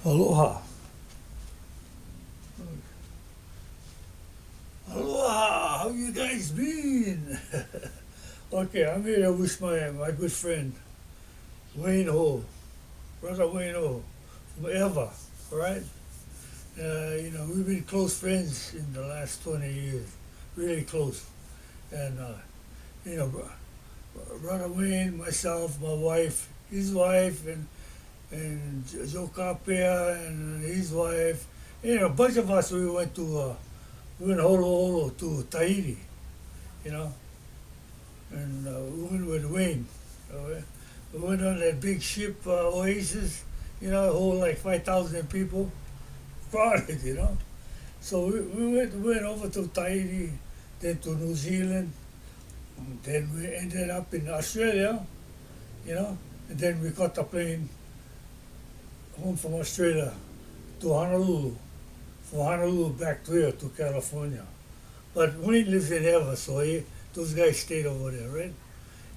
Aloha. Aloha, how you guys been? Okay, I'm here to wish my good friend, Wayne Ho, brother Wayne Ho, from Eva, alright? We've been close friends in the last 20 years, really close. And, you know, brother Wayne, myself, my wife, his wife, and Joe Capia and his wife, a bunch of us, we went holo holo to Tahiti, you know, and we went with Wayne. We went on that big ship, Oasis, hold like 5,000 people, crowded, So we went over to Tahiti, then to New Zealand, then we ended up in Australia, and then we caught the plane home from Australia to Honolulu, from Honolulu back to here to California. But Wayne lives in Eva, so those guys stayed over there, right?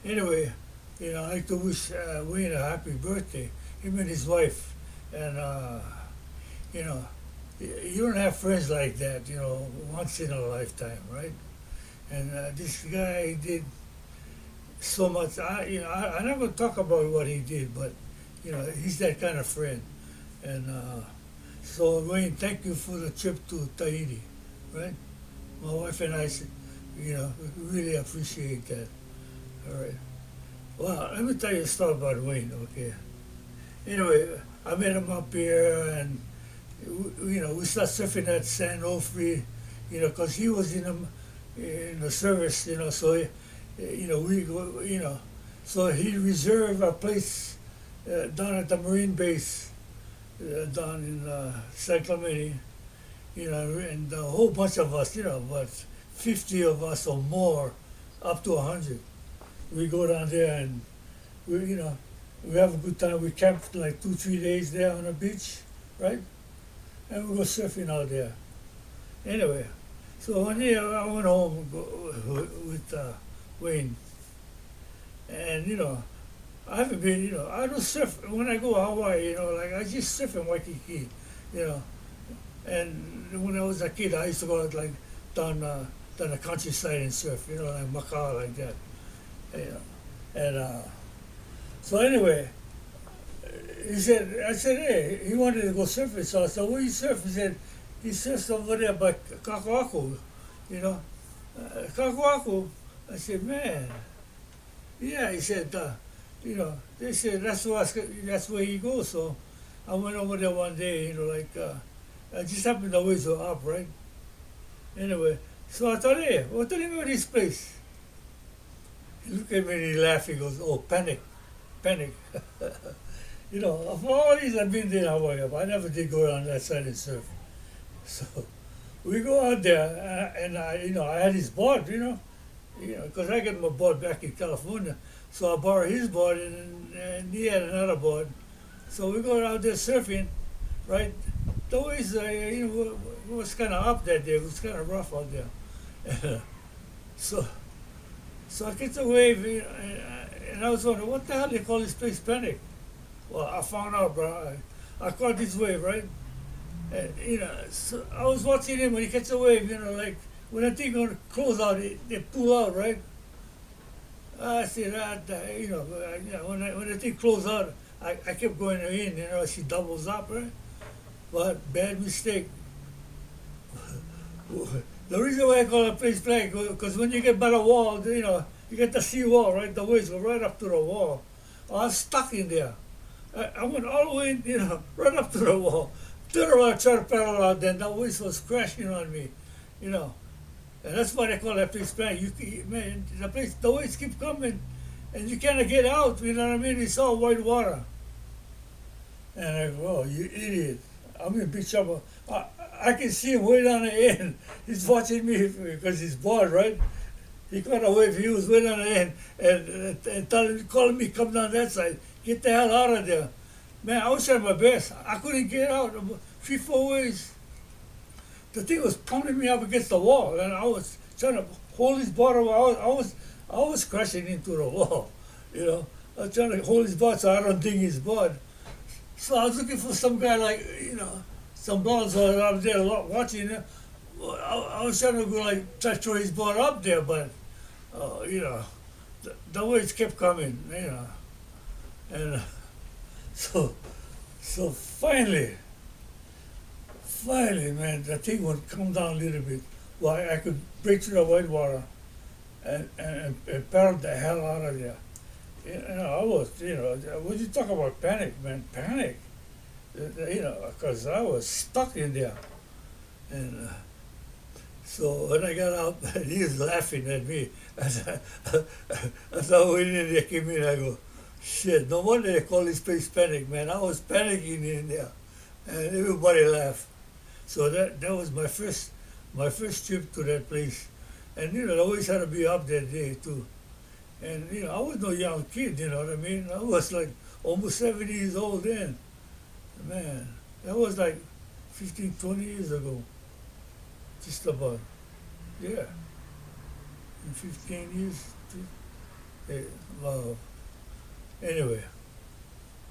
Anyway, I'd like to wish Wayne a happy birthday, him and his wife. And, you don't have friends like that, once in a lifetime, right? And this guy did so much. I'm not going to talk about what he did, but, he's that kind of friend. And so, Wayne, thank you for the trip to Tahiti, right? My wife and I, we really appreciate that. All right. Well, let me tell you a story about Wayne, okay? Anyway, I met him up here, and we started surfing at San Onofre, because he was in the service, so we go, so he reserved a place down at the Marine base down in San Clemente, and a whole bunch of us, about 50 of us or more, up to 100. We go down there and we have a good time. We camped like 2-3 days there on the beach, right? And we go surfing out there. Anyway, so one day I went home with Wayne, and I haven't been, I don't surf when I go to Hawaii, like I just surf in Waikiki, you know. And when I was a kid, I used to go out like down the countryside and surf, like Macau, like that, you know. And so anyway, I said, hey, he wanted to go surfing, so I said, where you surf? He said, he surfs over there by Kakuaku, Kakuaku. I said, man, yeah, he said, they said that's where he goes. So I went over there one day, I just happened the waves were up, right? Anyway, so I thought, hey, what's the name of this place? He looked at me and he laughed. He goes, oh, Panic, Panic. Of all these I've been there in Hawaii, but I never did go around that side and surf. So we go out there, and I had his board, because I got my board back in California. So I borrowed his board, and he had another board. So we go out there surfing, right? The waves, was kind of up that day. It was kind of rough out there. so, so I get the wave, and I was wondering, what the hell they call this place Panic? Well, I found out, bro. I caught this wave, right? And, so I was watching him when he catch a wave, like when I think gonna close out, they pull out, right? I said that, when the thing closed out, I kept going in, she doubles up, right? But bad mistake. The reason why I call it place flag, because when you get by the wall, you get the sea wall, right? The waves go right up to the wall. I was stuck in there. I went all the way, right up to the wall. Turned around, tried to paddle out, then the waves was crashing on me, And that's why they call that place flag. Man, the waves keep coming, and you cannot get out, you know what I mean? It's all white water. And I go, oh, you idiot. I'm in big trouble. I can see him way down the end. He's watching me because he's bored, right? He caught a wave. He was way down the end and calling me, come down that side. Get the hell out of there. Man, I was trying my best. I couldn't get out. 3-4 ways. The thing was pounding me up against the wall, and I was trying to hold his bottom. I was crashing into the wall, I was trying to hold his board so I don't ding his board. So I was looking for some guy like, some balls out there watching. I was trying to go like try to throw his ball up there, but the waves kept coming, and so so finally, man, the thing would come down a little bit. Well, I could break through the white water and paddle the hell out of there. I was, what you talk about panic, man, panic. Because I was stuck in there. And so when I got out, he was laughing at me. As I went in there, came in, I go, shit, no wonder they call this place panic, man. I was panicking in there. And everybody laughed. So that was my first trip to that place. And I always had to be up that day too. And I was no young kid, you know what I mean? I was like almost 70 years old then. Man, that was like 15, 20 years ago. Just about. Yeah. In 15 years. Yeah, wow. Anyway,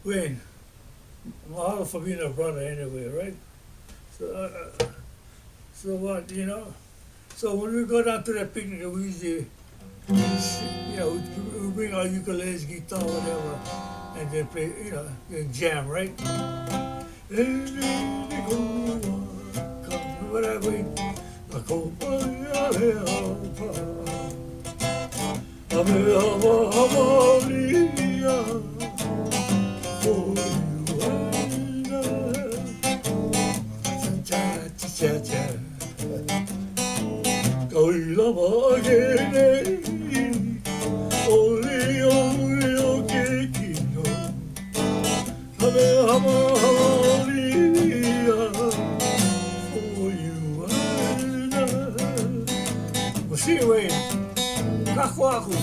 Wayne, mahalo for being a brother anyway, right? So what, So when we go down to that picnic, we usually, we bring our ukuleles, guitar, whatever, and then play, then jam, right? Whatever. Sing away. Kaku aku.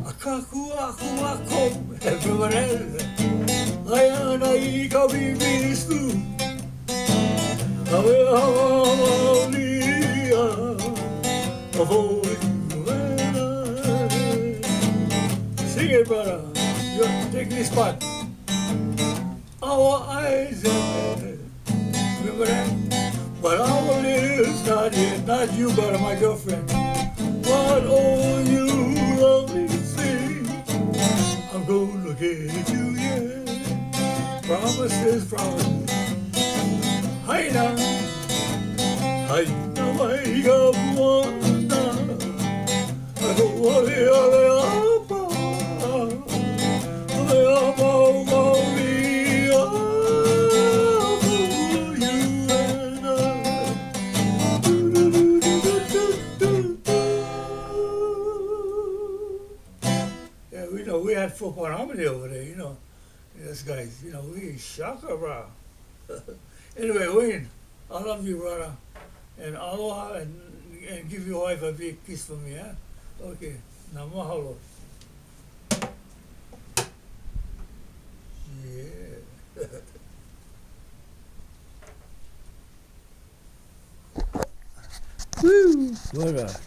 Akaku aku aku. Everyone else. Ayana ika bibistu. Ave hamalia. For you and I. Sing it, brother. You take this part. Our eyes are red. Remember that? But our lips not yet, not you, but my girlfriend. But oh, you lovely thing, I'm gonna get you, yeah. Promises, promises. Hi now, wake up one night. I go, we had 4-point harmony over there, This guy's, we shaka bro. Anyway, Wayne, I love you, brother. And aloha, and give your wife a big kiss for me, huh? Okay, now mahalo. Yeah. Woo! Brother.